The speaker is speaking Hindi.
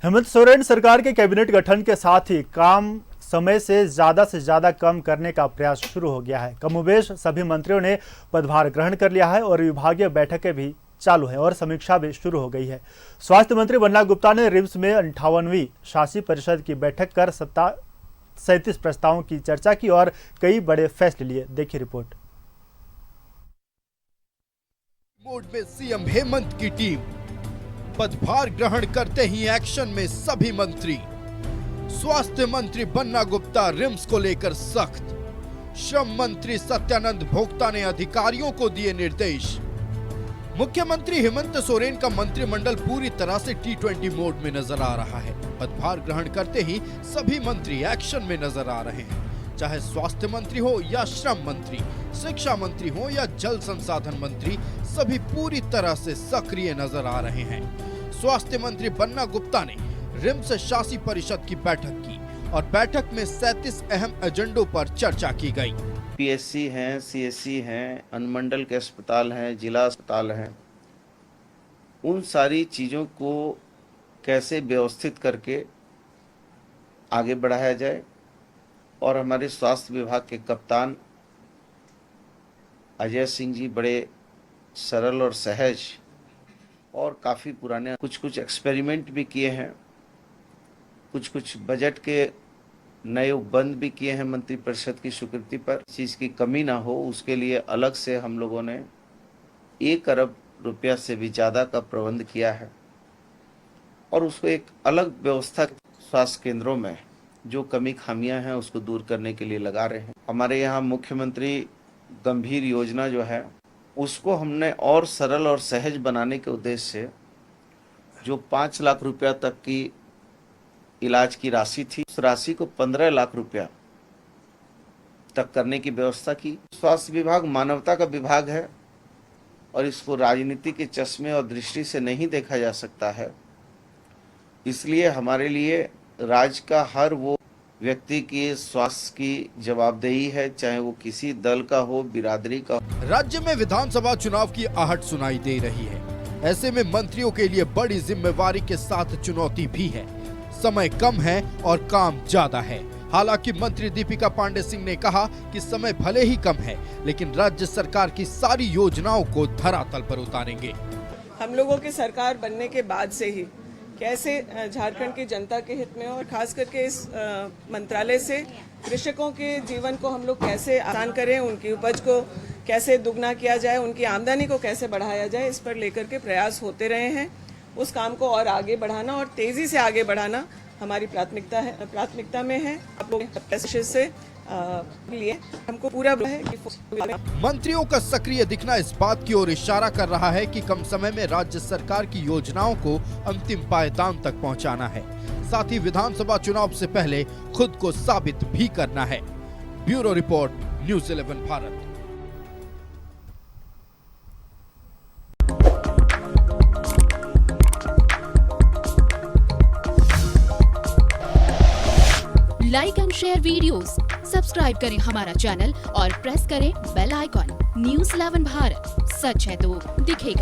हेमंत सोरेन सरकार के कैबिनेट गठन के साथ ही काम समय से ज़्यादा कम करने का प्रयास शुरू हो गया है। कमोबेश सभी मंत्रियों ने पदभार ग्रहण कर लिया है और विभागीय बैठकें भी चालू है और समीक्षा भी शुरू हो गई है। स्वास्थ्य मंत्री बन्ना गुप्ता ने रिम्स में 58वीं शासी परिषद की बैठक कर 37 प्रस्तावों की चर्चा की और कई बड़े फैसले लिए। देखिए रिपोर्ट। मोड में सीएम हेमंत की टीम पदभार ग्रहण करते ही एक्शन में सभी मंत्री। स्वास्थ्य मंत्री बन्ना गुप्ता रिम्स को लेकर सख्त। श्रम मंत्री सत्यानंद भोक्ता ने अधिकारियों को दिए निर्देश। मुख्यमंत्री हेमंत सोरेन का मंत्रिमंडल पूरी तरह से T20 मोड में नजर आ रहा है। पदभार ग्रहण करते ही सभी मंत्री एक्शन में नजर आ रहे हैं, चाहे स्वास्थ्य मंत्री हो या श्रम मंत्री, शिक्षा मंत्री हो या जल संसाधन मंत्री, सभी पूरी तरह से सक्रिय नजर आ रहे हैं। स्वास्थ्य मंत्री बन्ना गुप्ता ने रिम्स शासी परिषद की बैठक की और बैठक में 37 अहम एजेंडों पर चर्चा की गई। पीएससी हैं, सीएससी हैं, अनुमंडल के अस्पताल हैं, जिला अस्पताल हैं, उन सारी चीज़ों को कैसे व्यवस्थित करके आगे बढ़ाया जाए और हमारे स्वास्थ्य विभाग के कप्तान अजय सिंह जी बड़े सरल और सहज और काफ़ी पुराने कुछ एक्सपेरिमेंट भी किए हैं, कुछ बजट के नए उपबंध भी किए हैं मंत्रिपरिषद की स्वीकृति पर। चीज़ की कमी ना हो उसके लिए अलग से हम लोगों ने 1 अरब रुपया से भी ज़्यादा का प्रबंध किया है और उसको एक अलग व्यवस्था स्वास्थ्य केंद्रों में जो कमी खामियां हैं उसको दूर करने के लिए लगा रहे हैं। हमारे यहाँ मुख्यमंत्री गंभीर योजना जो है उसको हमने और सरल और सहज बनाने के उद्देश्य से जो 5 लाख रुपया तक की इलाज की राशि थी, उस राशि को 15 लाख रुपया तक करने की व्यवस्था की। स्वास्थ्य विभाग मानवता का विभाग है और इसको राजनीति के चश्मे और दृष्टि से नहीं देखा जा सकता है। इसलिए हमारे लिए राज्य का हर वो व्यक्ति की स्वास्थ्य की जवाबदेही है, चाहे वो किसी दल का हो, बिरादरी का हो। राज्य में विधानसभा चुनाव की आहट सुनाई दे रही है। ऐसे में मंत्रियों के लिए बड़ी जिम्मेवारी के साथ चुनौती भी है। समय कम है और काम ज्यादा है। हालांकि मंत्री दीपिका पांडे सिंह ने कहा कि समय भले ही कम है, लेकिन राज्य सरकार की सारी योजनाओं को धरातल पर उतारेंगे। हम लोगों की सरकार बनने के बाद से ही कैसे झारखंड की जनता के हित में और खास करके इस मंत्रालय से कृषकों के जीवन को हम लोग कैसे आसान करें, उनकी उपज को कैसे दुगना किया जाए, उनकी आमदनी को कैसे बढ़ाया जाए, इस पर लेकर के प्रयास होते रहे हैं। उस काम को और आगे बढ़ाना और तेजी से आगे बढ़ाना हमारी प्राथमिकता में है। आप लोग से लिए हमको पूरा है कि मंत्रियों का सक्रिय दिखना इस बात की ओर इशारा कर रहा है कि कम समय में राज्य सरकार की योजनाओं को अंतिम पायदान तक पहुंचाना है। साथ ही विधानसभा चुनाव से पहले खुद को साबित भी करना है। Bureau report, news 11 Bharat. Like and share videos, subscribe करें हमारा चैनल और प्रेस करें बेल आइकॉन। न्यूज़ 11 भारत, सच है तो दिखेगा।